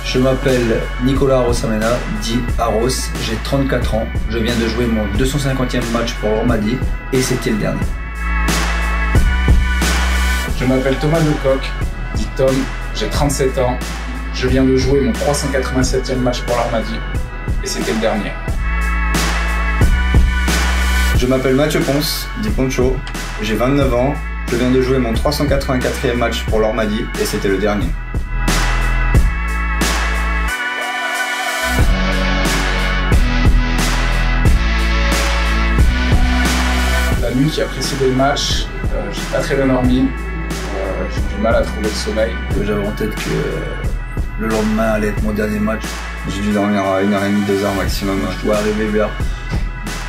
Je m'appelle Nicolas Arosamena, dit Aros, j'ai 34 ans, je viens de jouer mon 250e match pour l'Ormadi et c'était le dernier. Je m'appelle Thomas Lecoq, dit Tom, j'ai 37 ans, je viens de jouer mon 387e match pour l'Ormadi et c'était le dernier. Je m'appelle Mathieu Ponce, dit Poncho, j'ai 29 ans, je viens de jouer mon 384e match pour l'Ormadi et c'était le dernier. La nuit qui a précédé le match, j'ai pas très bien dormi, j'ai du mal à trouver le sommeil. J'avais en tête que le lendemain allait être mon dernier match. J'ai dû dormir à 1h30, 2h maximum. Je dois arriver vers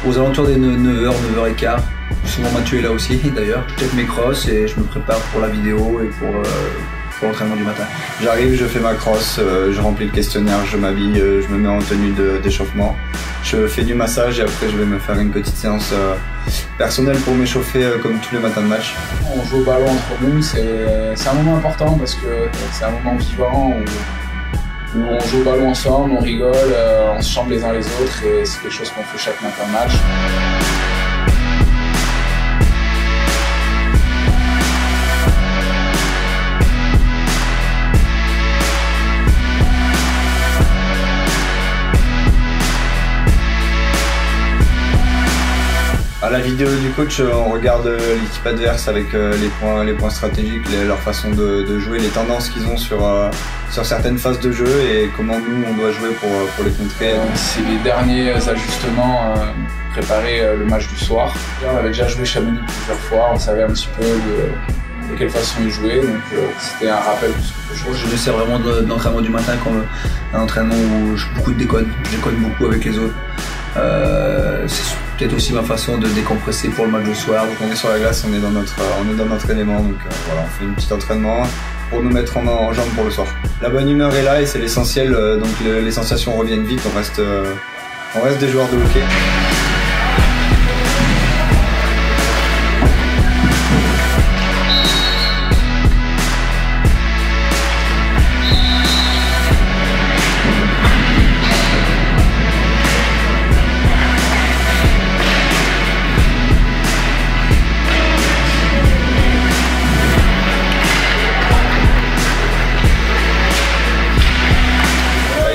aux alentours des 9h, 9h15. Souvent Mathieu est là aussi d'ailleurs. Je check mes crosses et je me prépare pour la vidéo et pour l'entraînement du matin. J'arrive, je fais ma crosse, je remplis le questionnaire, je m'habille, je me mets en tenue d'échauffement. Je fais du massage et après je vais me faire une petite séance personnelle pour m'échauffer comme tous les matins de match. On joue au ballon entre nous, c'est un moment important parce que c'est un moment vivant où on joue au ballon ensemble, on rigole, on se chambre les uns les autres et c'est quelque chose qu'on fait chaque matin de match. À la vidéo du coach, on regarde l'équipe adverse avec les points stratégiques, leur façon de jouer, les tendances qu'ils ont sur certaines phases de jeu et comment nous on doit jouer pour les contrer. C'est les derniers ajustements préparer le match du soir. On avait déjà joué Chamonix plusieurs fois, on savait un petit peu de quelle façon ils jouaient, donc c'était un rappel plus qu'autre chose. Je me sers vraiment de l'entraînement du matin comme un entraînement où je déconne beaucoup avec les autres. C'est peut-être aussi ma façon de décompresser pour le match du soir. Donc on est sur la glace, on est dans notre élément, donc voilà, on fait un petit entraînement pour nous mettre en jambes pour le soir. La bonne humeur est là et c'est l'essentiel, donc les sensations reviennent vite, on reste des joueurs de hockey.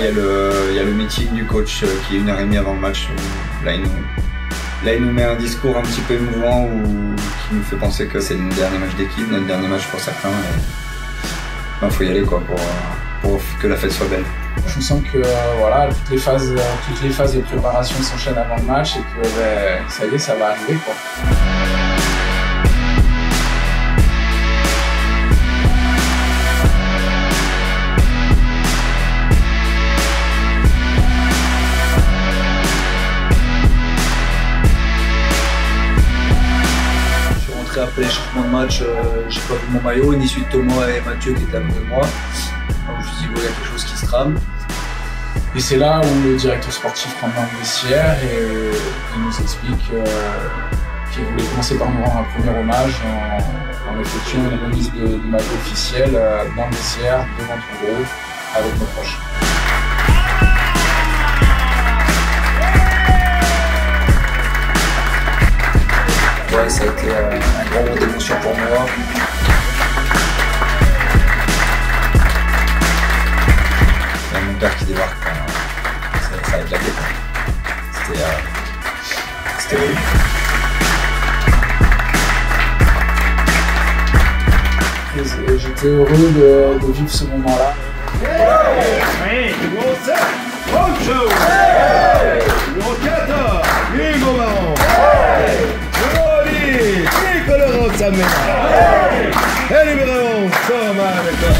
Il y a le meeting du coach qui est 1h30 avant le match. Là, il nous met un discours un petit peu émouvant qui nous fait penser que c'est notre dernier match d'équipe, notre dernier match pour certains. Il faut y aller quoi, pour que la fête soit belle. Je sens que voilà, toutes les phases de préparation s'enchaînent avant le match et que ça y est, ça va arriver quoi. Après l'échauffement de match, j'ai pas vu mon maillot, ni celui de Thomas et Mathieu qui étaient à côté de moi. Donc je me suis dit, il y a quelque chose qui se trame. Et c'est là où le directeur sportif rentre dans le vestiaire et il nous explique qu'il voulait commencer par nous rendre un premier hommage en effectuant une remise de maillot officiel dans le vestiaire, devant tout le groupe, avec nos proches. Ouais, ça a été un grand moment d'émotion pour moi. Il y a mon père qui débarque, ça a éclaté. C'était horrible. J'étais heureux de vivre ce moment-là. E numéro 11, Thomas Lecoq.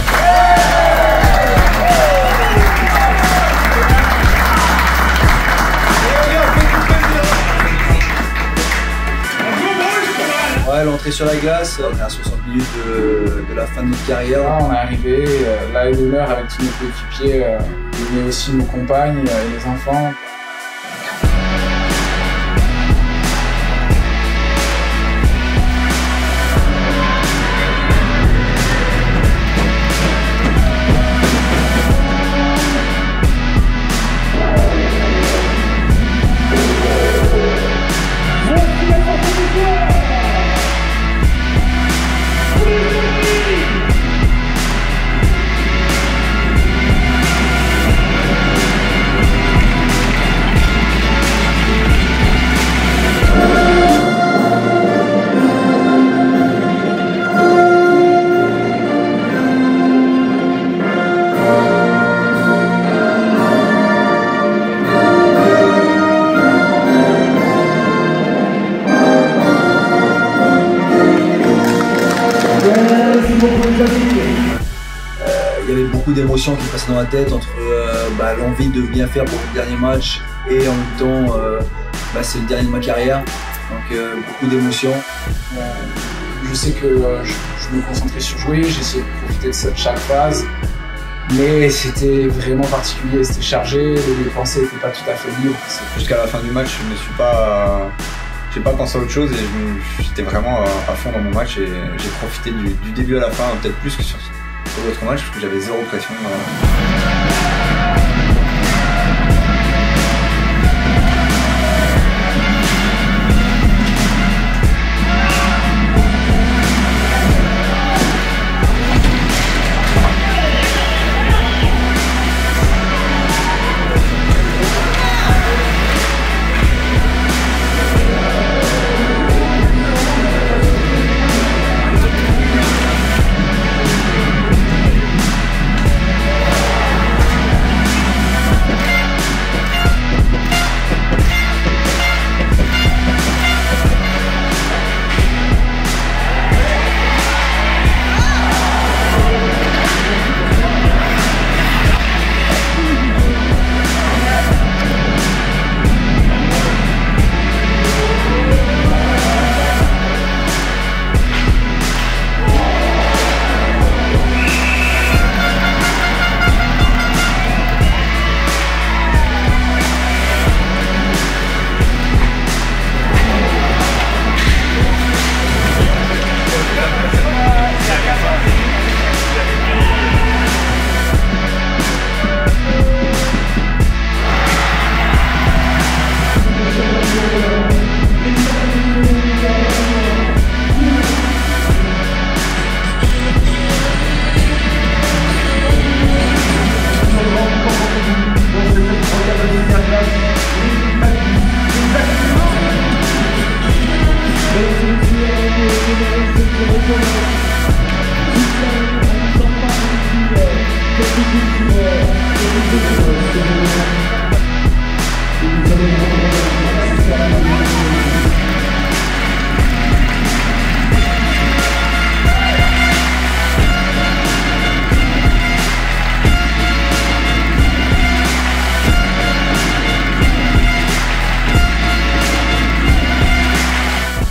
Ouais, l'entrée sur la glace, on est à 60 minutes de la fin de notre carrière. Là, on est arrivé, là et l'honneur avec tous nos coéquipiers, mais aussi nos compagnes et les enfants. beaucoup d'émotions qui passaient dans la tête entre l'envie de bien faire pour le dernier match et en même temps c'est le dernier de ma carrière. Donc beaucoup d'émotions. Je sais que je me concentrais sur jouer, j'essayais de profiter de chaque phase, mais c'était vraiment particulier, c'était chargé, les pensées n'étaient pas tout à fait libres. Jusqu'à la fin du match, je me suis pas... J'ai pas pensé à autre chose et j'étais vraiment à fond dans mon match et j'ai profité du début à la fin, peut-être plus que sur d'autres matchs, parce que j'avais zéro pression.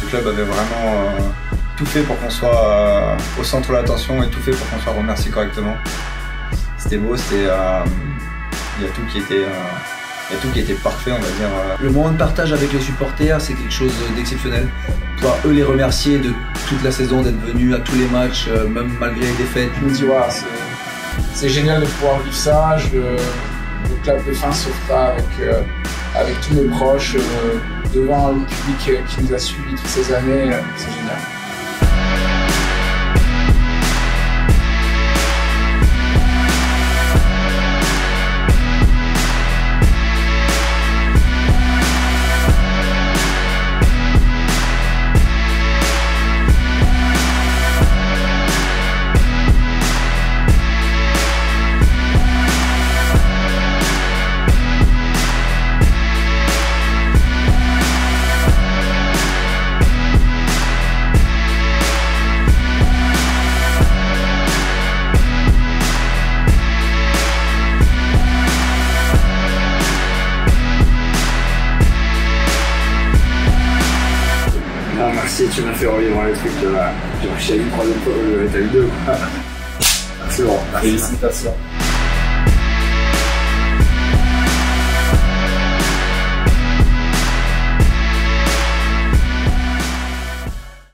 Le club avait vraiment tout fait pour qu'on soit au centre de l'attention et tout fait pour qu'on soit remercié correctement. C'était beau, il y a tout qui était parfait, on va dire. Le moment de partage avec les supporters, c'est quelque chose d'exceptionnel. Pouvoir eux les remercier de toute la saison, d'être venus à tous les matchs, même malgré les défaites. Je me dis, ouais, c'est génial de pouvoir vivre ça. Le club de fin se fera avec tous mes proches, devant le public qui nous a suivis toutes ces années. C'est génial. Merci, tu m'as fait revivre les trucs de là. J'ai eu 3 fois, t'as eu 2. Merci Laurent. Félicitations.